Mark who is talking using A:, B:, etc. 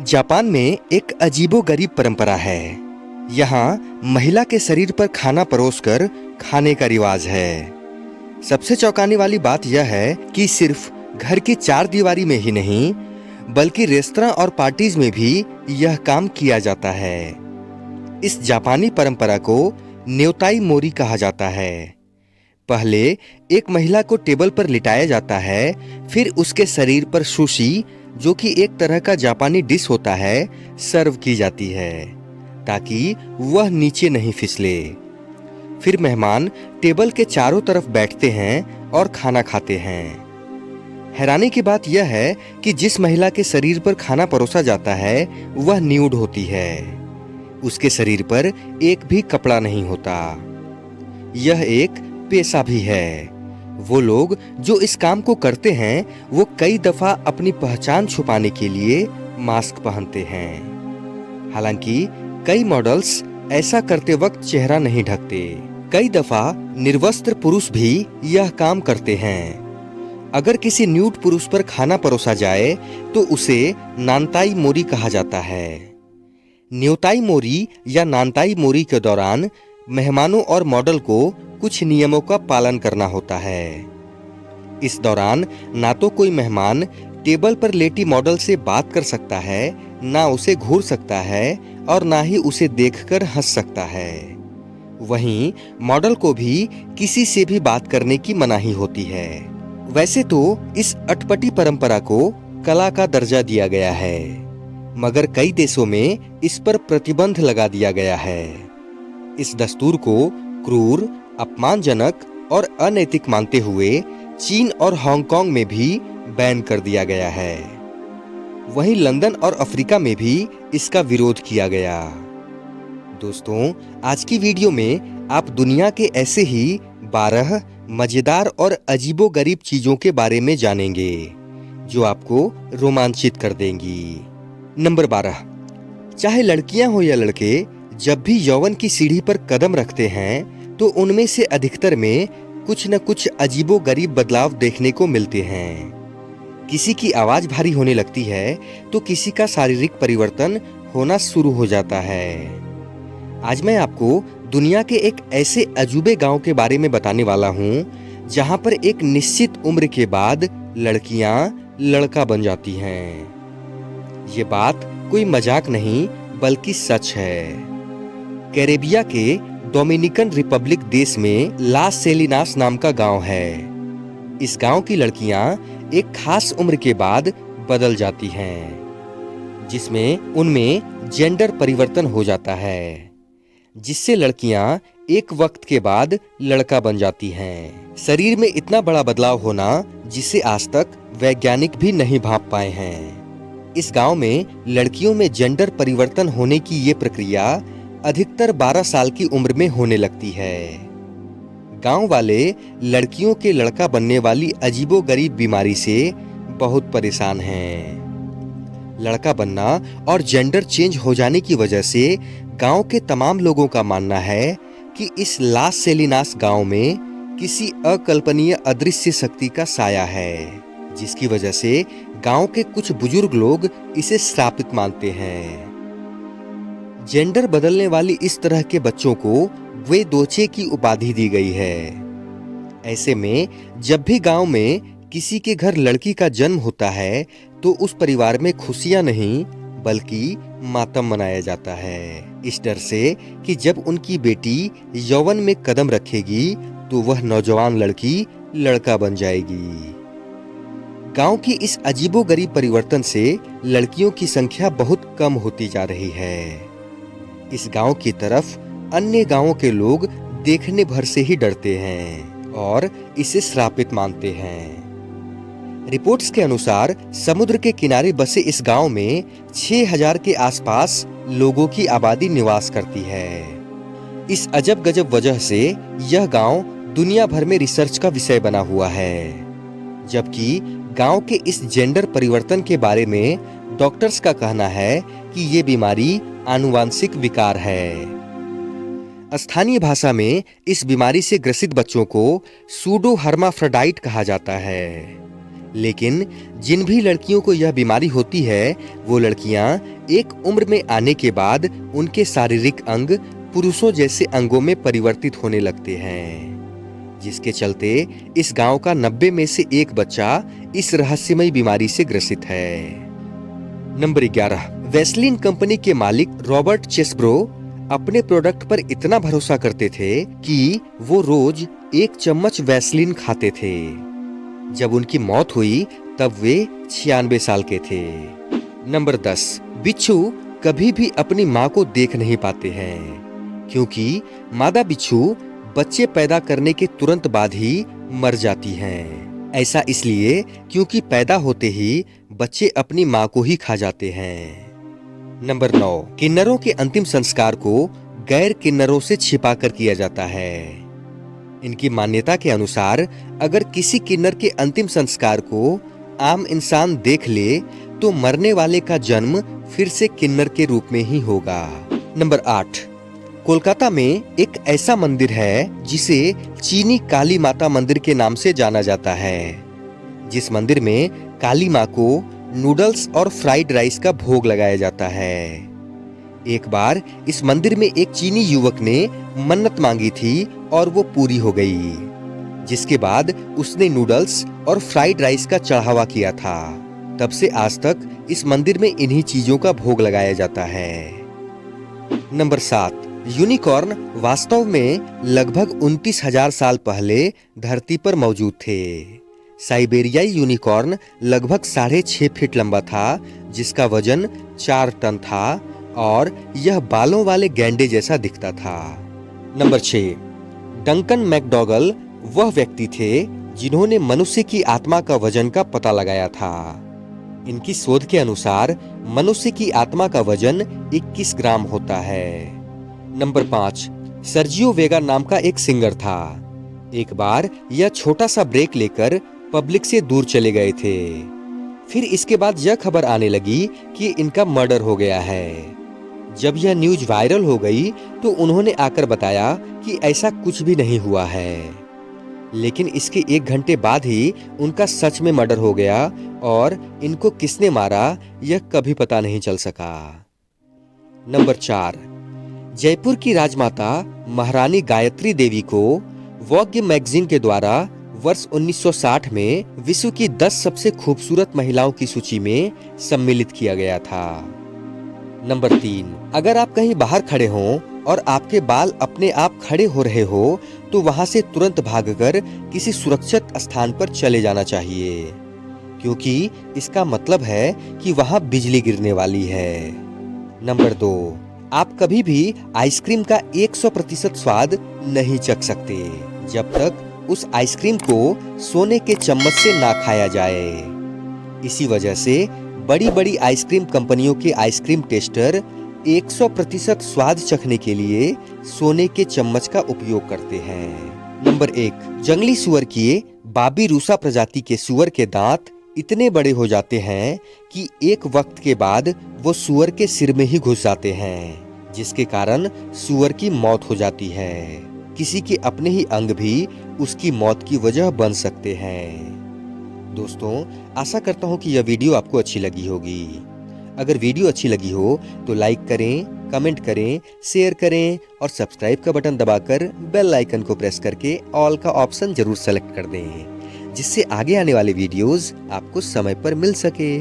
A: Japan में एक अजीबोगरीब परंपरा है। यहाँ महिला के शरीर पर खाना परोसकर खाने का रिवाज है। सबसे चौंकाने वाली बात यह है कि सिर्फ घर की चार दीवारी में ही नहीं, बल्कि रेस्तरां और पार्टीज में भी यह काम किया जाता है। इस जापानी परंपरा को न्योताई मोरी कहा जाता है। पहले एक महिला को टेबल पर लिटाया जाता है, फिर उसके शरीर पर सुशी, जो कि एक तरह का जापानी डिश होता है, सर्व की जाती है ताकि वह नीचे नहीं फिसले। फिर मेहमान टेबल के चारों तरफ बैठते हैं और खाना खाते हैं। हैरानी की बात यह है कि जिस महिला के शरीर पर खाना परोसा जाता है वह न्यूड होती है। उसके शरीर पर एक भी कपड़ा नहीं होता। यह एक पेशा भी है। वो लोग जो इस काम को करते हैं वो कई दफा अपनी पहचान छुपाने के लिए मास्क पहनते हैं। हालांकि कई मॉडल्स ऐसा करते वक्त चेहरा नहीं ढकते। कई दफा निर्वस्त्र पुरुष भी यह काम करते हैं। अगर किसी न्यूड पुरुष पर खाना परोसा जाए तो उसे नानताई मोरी कहा जाता है। न्योताई मोरी या नानताई मोरी के दौरान मेहमानों और मॉडल को कुछ नियमों का पालन करना होता है। इस दौरान ना तो कोई मेहमान टेबल पर लेटी मॉडल से बात कर सकता है, ना उसे घूर सकता है और ना ही उसे देखकर हंस सकता है। वहीं मॉडल को भी किसी से भी बात करने की मनाही होती है। वैसे तो इस अटपटी परंपरा को कला का दर्जा दिया गया है, मगर कई देशों में इस पर प्रतिबंध लगा दिया गया है। इस दस्तूर को क्रूर, अपमानजनक और अनैतिक मानते हुए चीन और हांगकांग में भी बैन कर दिया गया है। वहीं लंदन और अफ्रीका में भी इसका विरोध किया गया। दोस्तों, आज की वीडियो में आप दुनिया के ऐसे ही 12 मजेदार और अजीबोगरीब चीजों के बारे में जानेंगे जो आपको रोमांचित कर देंगी। नंबर 12। चाहे लड़कियां हो या लड़के, जब भी यौवन की सीढ़ी पर कदम रखते हैं तो उनमें से अधिकतर में कुछ न कुछ अजीबोगरीब बदलाव देखने को मिलते हैं। किसी की आवाज भारी होने लगती है तो किसी का शारीरिक परिवर्तन होना शुरू हो जाता है। आज मैं आपको दुनिया के एक ऐसे अजूबे गांव के बारे में बताने वाला हूं जहां पर एक निश्चित उम्र के बाद लड़कियां लड़का बन जाती हैं। ये बात कोई मजाक नहीं बल्कि सच है। कैरेबिया के डोमिनिकन रिपब्लिक देश में लास सेलिनास नाम का गांव है। इस गांव की लड़कियां एक खास उम्र के बाद बदल जाती हैं, जिसमें उनमें जेंडर परिवर्तन हो जाता है, जिससे लड़कियां एक वक्त के बाद लड़का बन जाती हैं। शरीर में इतना बड़ा बदलाव होना जिसे आज तक वैज्ञानिक भी नहीं भांप पाए हैं। इस गांव में लड़कियों में जेंडर परिवर्तन होने की ये प्रक्रिया अधिकतर 12 साल की उम्र में होने लगती है। गांव वाले लड़कियों के लड़का बनने वाली अजीबोगरीब बीमारी से बहुत परेशान हैं। लड़का बनना और जेंडर चेंज हो जाने की वजह से गांव के तमाम लोगों का मानना है कि इस लास सेलिनास गांव में किसी अकल्पनीय अदृश्य शक्ति का साया है, जिसकी वजह से गांव के कुछ बुजुर्ग लोग इसे श्रापित मानते हैं। जेंडर बदलने वाली इस तरह के बच्चों को वे दोचे की उपाधि दी गई है। ऐसे में जब भी गांव में किसी के घर लड़की का जन्म होता है तो उस परिवार में खुशियां नहीं बल्कि मातम मनाया जाता है, इस डर से कि जब उनकी बेटी यौवन में कदम रखेगी तो वह नौजवान लड़की लड़का बन जाएगी। गांव की इस अजीबोगरीब परिवर्तन से लड़कियों की संख्या बहुत कम होती जा रही है। इस गांव की तरफ अन्य गांवों के लोग देखने भर से ही डरते हैं और इसे श्रापित मानते हैं। रिपोर्ट्स के अनुसार समुद्र के किनारे बसे इस गांव में 6000 के आसपास लोगों की आबादी निवास करती है। इस अजब गजब वजह से यह गांव दुनिया भर में रिसर्च का विषय बना हुआ है। जबकि गांव के इस जेंडर परिवर्तन के बारे में डॉक्टर्स का कहना है कि ये बीमारी आनुवांशिक विकार है। स्थानीय भाषा में इस बीमारी से ग्रसित बच्चों को सूडो हर्माफ्रोडाइट कहा जाता है। लेकिन जिन भी लड़कियों को यह बीमारी होती है, वो लड़कियां एक उम्र में आने के बाद उनके शारीरिक अंग पुरुषों जैसे अंगों में परिवर्तित होने लगते हैं, जिसके चलते इस गांव का 90 में से एक बच्चा इस रहस्यमयी बीमारी से ग्रसित है। नंबर 11, वैसलीन कंपनी के मालिक रॉबर्ट चेसब्रो अपने प्रोडक्ट पर इतना भरोसा करते थे कि वो रोज 1 चम्मच वैसलीन खाते थे। जब उनकी मौत हुई तब वे 96 साल के थे। नंबर 10, बिच्छू कभी भी अपनी माँ को देख नहीं पाते हैं, क्योंकि मादा बिच्छू बच्चे पैदा करने के तुरंत बाद ही मर जाती हैं। ऐसा इसलिए क्योंकि पैदा होते ही बच्चे अपनी माँ को ही खा जाते हैं। नंबर 9, किन्नरों के अंतिम संस्कार को गैर किन्नरों से छिपाकर किया जाता है। इनकी मान्यता के अनुसार अगर किसी किन्नर के अंतिम संस्कार को आम इंसान देख ले तो मरने वाले का जन्म फिर से किन्नर के रूप में ही होगा। नंबर 8, कोलकाता में एक ऐसा मंदिर है जिसे चीनी काली माता मंदिर के नाम से जाना जाता है, जिस मंदिर में काली माँ को नूडल्स और फ्राइड राइस का भोग लगाया जाता है। एक बार इस मंदिर में एक चीनी युवक ने मन्नत मांगी थी और वो पूरी हो गई, जिसके बाद उसने नूडल्स और फ्राइड राइस का चढ़ावा किया था। तब से आज तक इस मंदिर में इन्हीं चीजों का भोग लगाया जाता है। नंबर 7, यूनिकॉर्न वास्तव में लगभग 29,000 साल पहले धरती पर मौजूद थे। साइबेरियाई यूनिकॉर्न लगभग 6.5 फीट लंबा था, जिसका वजन 4 टन था और यह बालों वाले गैंडे जैसा दिखता था। नंबर 6, डंकन मैकडॉगल वह व्यक्ति थे जिन्होंने मनुष्य की आत्मा का वजन का पता लगाया था। इनकी शोध के अनुसार मनुष्य की आत्मा का वजन 21 ग्राम होता है। नंबर 5, सर्जियो वेगा नाम का एक सिंगर था। एक बार यह छोटा सा ब्रेक लेकर पब्लिक से दूर चले गए थे। फिर इसके बाद यह खबर आने लगी कि इनका मर्डर हो गया है। जब यह न्यूज वायरल हो गई तो उन्होंने आकर बताया कि ऐसा कुछ भी नहीं हुआ है, लेकिन इसके 1 घंटे बाद ही उनका सच में मर्डर हो गया और इनको किसने मारा यह कभी पता नहीं चल सका। नंबर 4, जयपुर की राजमाता महारानी गायत्री देवी को वोग मैगजीन के द्वारा वर्ष 1960 में विश्व की 10 सबसे खूबसूरत महिलाओं की सूची में सम्मिलित किया गया था। नंबर 3, अगर आप कहीं बाहर खड़े हों और आपके बाल अपने आप खड़े हो रहे हो तो वहां से तुरंत भागकर किसी सुरक्षित स्थान पर चले जाना चाहिए, क्योंकि इसका मतलब है कि वहां बिजली गिरने वाली है। नंबर 2, आप कभी भी आइसक्रीम का 100% स्वाद नहीं चख सकते जब तक उस आइसक्रीम को सोने के चम्मच से ना खाया जाए। इसी वजह से बड़ी बड़ी आइसक्रीम कंपनियों के आइसक्रीम टेस्टर 100% स्वाद चखने के लिए सोने के चम्मच का उपयोग करते हैं। नंबर 1, जंगली सुअर की बाबी रूसा प्रजाति के सुअर के दांत इतने बड़े हो जाते हैं कि एक वक्त के बाद वो सुअर के सिर में ही घुस जाते हैं, जिसके कारण सुअर की मौत हो जाती है। किसी के अपने ही अंग भी उसकी मौत की वजह बन सकते हैं। दोस्तों, आशा करता हूँ कि यह वीडियो आपको अच्छी लगी होगी। अगर वीडियो अच्छी लगी हो तो लाइक करें, कमेंट करें, शेयर करें और सब्सक्राइब का बटन दबाकर बेल आइकन को प्रेस करके ऑल का ऑप्शन जरूर सेलेक्ट कर दें, जिससे आगे आने वाले वीडियोस आपको समय पर मिल सके।